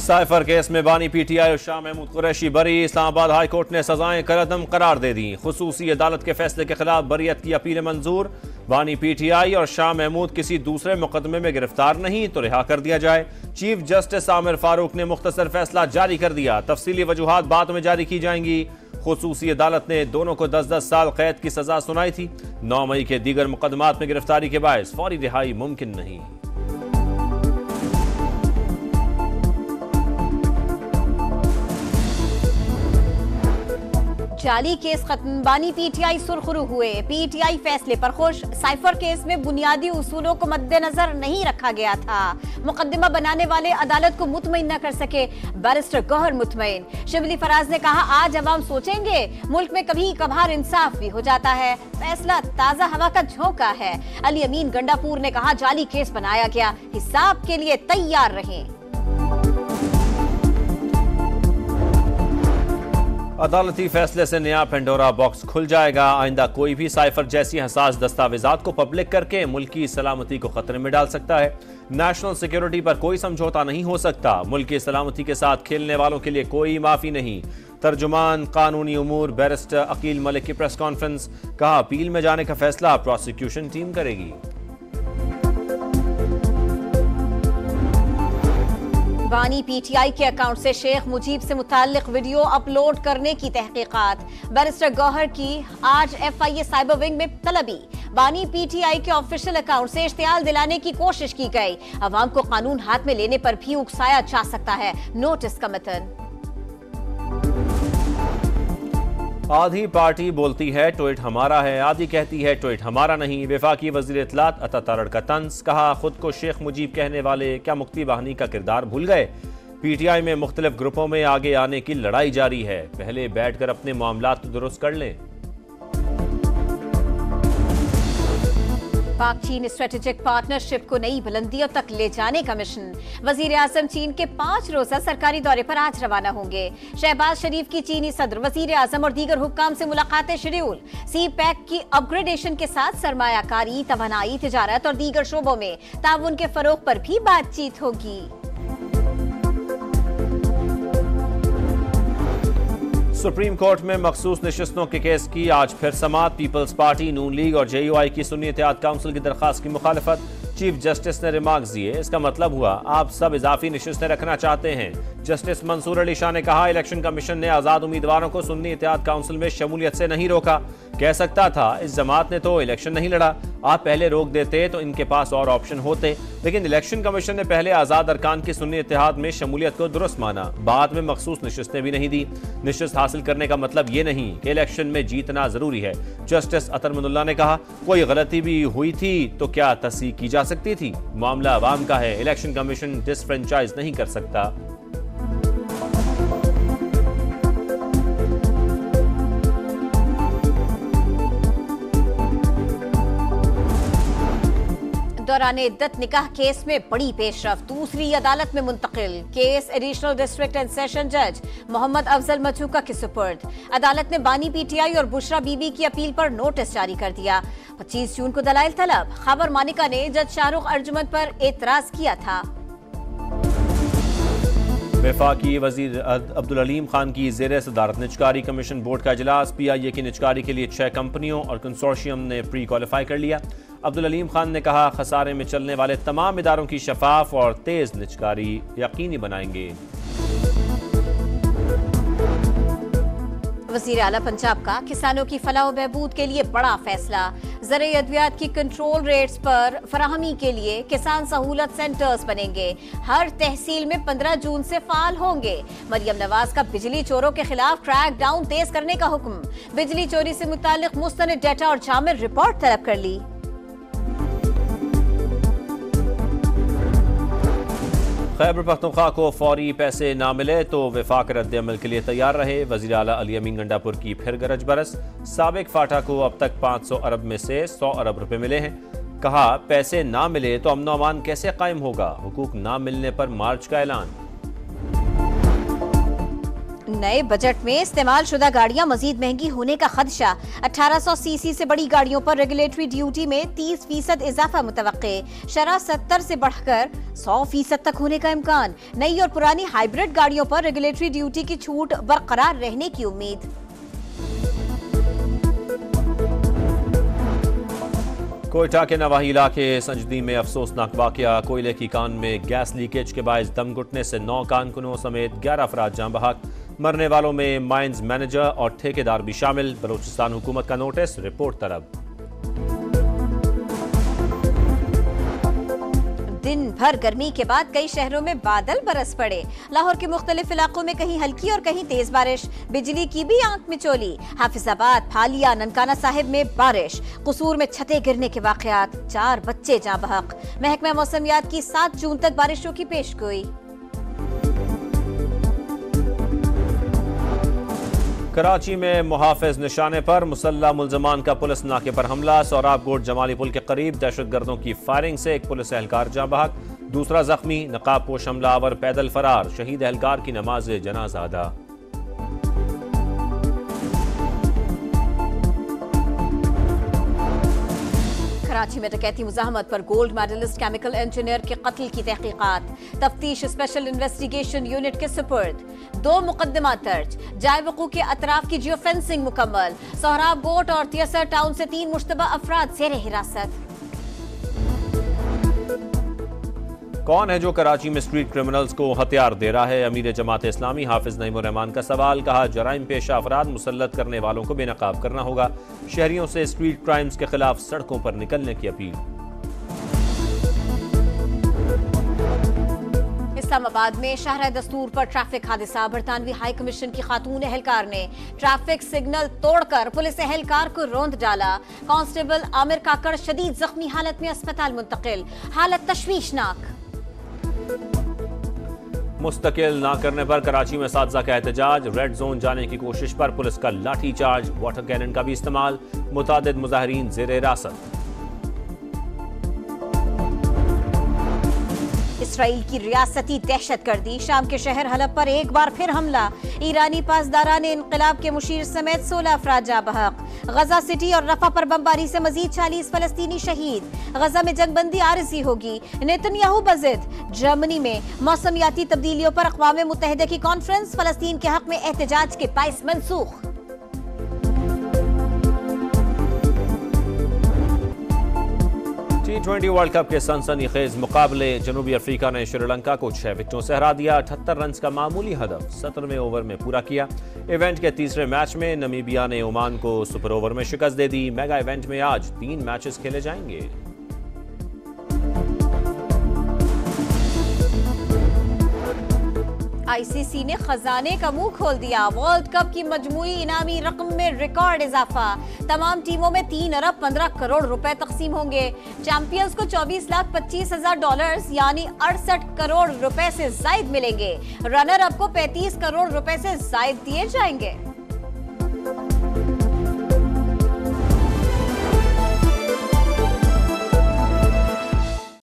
Cipher case में बानी PTI और शाह महमूद कुरैशी बरी। इस्लामाबाद हाई कोर्ट ने सजाएं कलअदम करार दे दी। खुसूसी अदालत के फैसले के खिलाफ बरीयत की अपील मंजूर। बानी पीटीआई और शाह महमूद किसी दूसरे मुकदमे में गिरफ्तार नहीं तो रिहा कर दिया जाए। चीफ जस्टिस आमिर फारूक ने मुख्तसर फैसला जारी कर दिया। तफसीली वजूहात बाद में जारी की जाएंगी। खुसूसी अदालत ने दोनों को 10-10 साल कैद की सजा सुनाई थी। 9 मई के दीगर मुकदमात में गिरफ्तारी के बायस फौरी रिहाई मुमकिन नहीं। जाली केस खत्म, बानी पीटीआई सुरखरू हुए। पीटीआई फैसले पर खुश। साइफर केस में बुनियादी उसूलों को मद्देनजर नहीं रखा गया था। मुकदमा बनाने वाले अदालत को मुतमईन न कर सके। बैरिस्टर गौहर मुतमईन। शिबली फराज ने कहा, आज अवाम सोचेंगे। मुल्क में कभी कभार इंसाफ भी हो जाता है। फैसला ताजा हवा का झोंका है। अली अमीन गंडापुर ने कहा, जाली केस बनाया गया, हिसाब के लिए तैयार रहें। अदालती फैसले से नया पेंडोरा बॉक्स खुल जाएगा। आइंदा कोई भी साइफर जैसी हसास दस्तावेजात को पब्लिक करके मुल्की सलामती को खतरे में डाल सकता है। नेशनल सिक्योरिटी पर कोई समझौता नहीं हो सकता। मुल्की सलामती के साथ खेलने वालों के लिए कोई माफी नहीं। तर्जुमान कानूनी उमूर बैरिस्टर अकील मलिक की प्रेस कॉन्फ्रेंस। कहा, अपील में जाने का फैसला प्रोसिक्यूशन टीम करेगी। बानी पीटीआई के अकाउंट से शेख मुजीब से मुताल्लिक वीडियो अपलोड करने की तहकीकात। बैरिस्टर गौहर की आज एफआईए साइबर विंग में तलबी। बानी पीटीआई के ऑफिशियल अकाउंट से इश्तियाल दिलाने की कोशिश की गई। अवाम को कानून हाथ में लेने पर भी उकसाया जा सकता है। नोटिस का मतन। आधी पार्टी बोलती है ट्वीट हमारा है, आधी कहती है ट्वीट हमारा नहीं। वफाकी वजीर इत्तलात अता तारड़ का तंज। कहा, खुद को शेख मुजीब कहने वाले क्या मुफ्ती बहानी का किरदार भूल गए। पीटीआई में मुख्तलिफ ग्रुपों में आगे आने की लड़ाई जारी है। पहले बैठकर अपने मामलात दुरुस्त कर लें। पाक चीन स्ट्रेटेजिक पार्टनरशिप को नई बुलंदियों तक ले जाने का मिशन। वजीर आजम चीन के 5 रोजा सरकारी दौरे पर आज रवाना होंगे। शहबाज शरीफ की चीनी सदर, वजीर आजम और दीगर हुक्काम से मुलाकातें शेड्यूल। सी पैक की अपग्रेडेशन के साथ सरमायाकारी, तवानाई, तिजारत और दीगर शोबों में ताउन के फरोग पर भी बातचीत होगी। सुप्रीम कोर्ट में मखसूस नशिस्तों के केस की आज फिर समाअत। पीपल्स पार्टी, नून लीग और जेयूआई की सुन्नी इत्तेहाद काउंसिल की दरखास्त की मुखालफत। चीफ जस्टिस ने रिमार्क्स दिए। इसका मतलब हुआ आप सब इजाफी नशिस्तें रखना चाहते हैं। जस्टिस मंसूर अली शाह ने कहा, इलेक्शन कमीशन ने आजाद उम्मीदवारों को सुन्नी इत्तेहाद काउंसिल में शमूलियत से नहीं रोका। कह सकता था इस जमात ने तो इलेक्शन नहीं लड़ा, आप पहले रोक देते तो इनके पास और ऑप्शन होते। लेकिन इलेक्शन कमीशन ने पहले आजाद अरकान की सुन्नी इत्तेहाद में शमूलियत को दुरुस्त माना, बाद में मखसूस नशिस्तें भी नहीं दी। नशिस्त हासिल करने का मतलब ये नहीं कि इलेक्शन में जीतना जरूरी है। जस्टिस अतर मनुल्लाह ने कहा, कोई गलती भी हुई थी तो क्या तस्दीक की जा सकती थी। मामला अवाम का है, इलेक्शन कमीशन डिसफ्रेंचाइज नहीं कर सकता। दौरान इद्दत निकाह केस में बड़ी पेशरफ, दूसरी अदालत में मुंतकिल। Case additional district and session जज मोहम्मद अफजल मचूका के सुपुर्द। अदालत ने बानी पीटीआई और बुशरा बीबी की अपील पर नोटिस जारी कर दिया। 25 जून को दलाइल तलब। खबर मानिका ने जज शाहरुख अर्जुमंद पर एतराज किया था। वफाकी वजीर अब्दुल अलीम खान की ज़ेर सदारत निजकारी कमीशन बोर्ड का इजलास। पीआईए की निजकारी के लिए 6 कंपनियों और कंसोर्शियम ने प्री क्वालिफाई कर लिया। अब्दुल अलीम खान ने कहा, खसारे में चलने वाले तमाम इदारों की शफाफ और तेज निजकारी यकीनी बनाएंगे। वज़ीर आला पंजाब का किसानों की फलाह बहबूद के लिए बड़ा फैसला। ज़राई अद्वियात की कंट्रोल रेट्स पर फराहमी के लिए किसान सहूलत सेंटर्स बनेंगे। हर तहसील में 15 जून से फाल होंगे। मरियम नवाज का बिजली चोरों के खिलाफ क्रैक डाउन तेज करने का हुक्म। बिजली चोरी से मुताल्लिक मुस्तनद डेटा और जामिल रिपोर्ट तलब कर ली। खैबर पख्तूनख्वा को फौरी पैसे ना मिले तो वफाक रद्द अमल के लिए तैयार रहे। वज़ीर आला अली अमीन गंडापुर की फिर गरज बरस। साबिक फाटा को अब तक 500 अरब में से 100 अरब रुपए मिले हैं। कहा, पैसे ना मिले तो अमन अमान कैसे कायम होगा। हुकूक ना मिलने पर मार्च का ऐलान। नए बजट में इस्तेमाल शुदा गाड़ियां मजीद महंगी होने का खदशा। 1800 सीसी से बड़ी गाड़ियों पर रेगुलेटरी ड्यूटी में 30% इजाफा मुतवक्के। शरह 70 से बढ़कर 100% तक होने का इम्कान। नई और पुरानी हाइब्रिड गाड़ियों पर रेगुलेटरी ड्यूटी की छूट बरकरार रहने की उम्मीद। कोयटा के नवाही इलाके संजदी में अफसोसनाक वाकया। कोयले की कान में गैस लीकेज के बायस दम घुटने से 9 कारकुनों समेत 11 अफराद जाँ बहक। मरने वालों में माइंस मैनेजर और ठेकेदार भी शामिल। बलूचिस्तान हुकूमत का नोटिस, रिपोर्ट तलब। दिन भर गर्मी के बाद कई शहरों में बादल बरस पड़े। लाहौर के मुख्तलिफ इलाकों में कहीं हल्की और कहीं तेज बारिश। बिजली की भी आंख मिचौली। हाफिजाबाद, फालिया, ननकाना साहिब में बारिश। कसूर में छतें गिरने के वाकयात। 4 बच्चे जाँ बहक। महकमा मौसमियात की 7 जून तक बारिशों की पेशगोई। कराची में मुहाफिज निशाने पर मुसल्लह मुल्जमान का पुलिस नाके पर हमला। सोराब गोट जमाली पुल के करीब दहशतगर्दों की फायरिंग से एक पुलिस एहलकार जाँ बहक, दूसरा जख्मी। नकाब पोश हमलावर पैदल फरार। शहीद एहलकार की नमाज जनाजा अदा। कराची में डकैती मुज़ाहमत पर गोल्ड मेडलिस्ट केमिकल इंजीनियर के कत्ल की तहकीकात। तफ्तीश स्पेशल इन्वेस्टिगेशन यूनिट के सुपुर्द। 2 मुकदमा दर्ज। जाए वकूअ के अतराफ की जियो फेंसिंग मुकम्मल। सोहराब गोट और तियसर टाउन से 3 मुश्तबा अफराद ज़ेर हिरासत। कौन है जो कराची में स्ट्रीट क्रिमिनल्स को हथियार दे रहा है? अमीर जमात इस्लामी हाफिज नईमुर रहमान का सवाल। कहा, जराइम पेशा अफराद मुसल्लत करने वालों को बेनकाब करना होगा। शहरियों से स्ट्रीट क्राइम्स के खिलाफ सड़कों पर निकलने की अपील। इस्लामाबाद में शाहरा दस्तूर पर ट्रैफिक हादसा। बरतानवी हाई कमीशन की खातून एहलकार ने ट्रैफिक सिग्नल तोड़कर पुलिस एहलकार को रौंद डाला। कांस्टेबल आमिर काकड़ शदीद जख्मी हालत में अस्पताल मुंतकिल। हालत तशवीशनाक। मुस्तकिल ना करने पर कराची में असातिज़ा का एहतजाज। रेड जोन जाने की कोशिश पर पुलिस का लाठी चार्ज। वाटर कैनन का भी इस्तेमाल। मुतादिद मुजाहिरीन ज़ेर हिरासत। इसराइल की रियासती दहशतगर्दी। शाम के शहर हलब पर एक बार फिर हमला। ईरानी पासदारान इनकलाब के मुशीर समेत 16 अफराद जाँ बहक। गजा सिटी और रफा पर बमबारी से मजीद 40 फलस्तीनी शहीद। गजा में जंगबंदी आरजी होगी। नेतन्याहू बजिद। जर्मनी में मौसमियाती तब्दीलियों पर अक़वाम मुत्तहिदा की कॉन्फ्रेंस। फलस्तीन के हक में एहतजाज के बाइस मनसूख। T20 वर्ल्ड कप के सनसनीखेज मुकाबले। जनूबी अफ्रीका ने श्रीलंका को 6 विकेटों से हरा दिया। 78 रन का मामूली हदफ 17वें ओवर में पूरा किया। इवेंट के तीसरे मैच में नमीबिया ने ओमान को सुपर ओवर में शिकस्त दे दी। मेगा इवेंट में आज 3 मैचेस खेले जाएंगे। आईसीसी ने खजाने का मुंह खोल दिया। वर्ल्ड कप की मजमूई इनामी रकम में रिकॉर्ड इजाफा। तमाम टीमों में 3 अरब 15 करोड़ रुपए तकसीम होंगे। चैंपियंस को 24,25,000 डॉलर्स यानी 68 करोड़ रुपए से जायद मिलेंगे। रनर अप को 35 करोड़ रुपए से जायद दिए जाएंगे।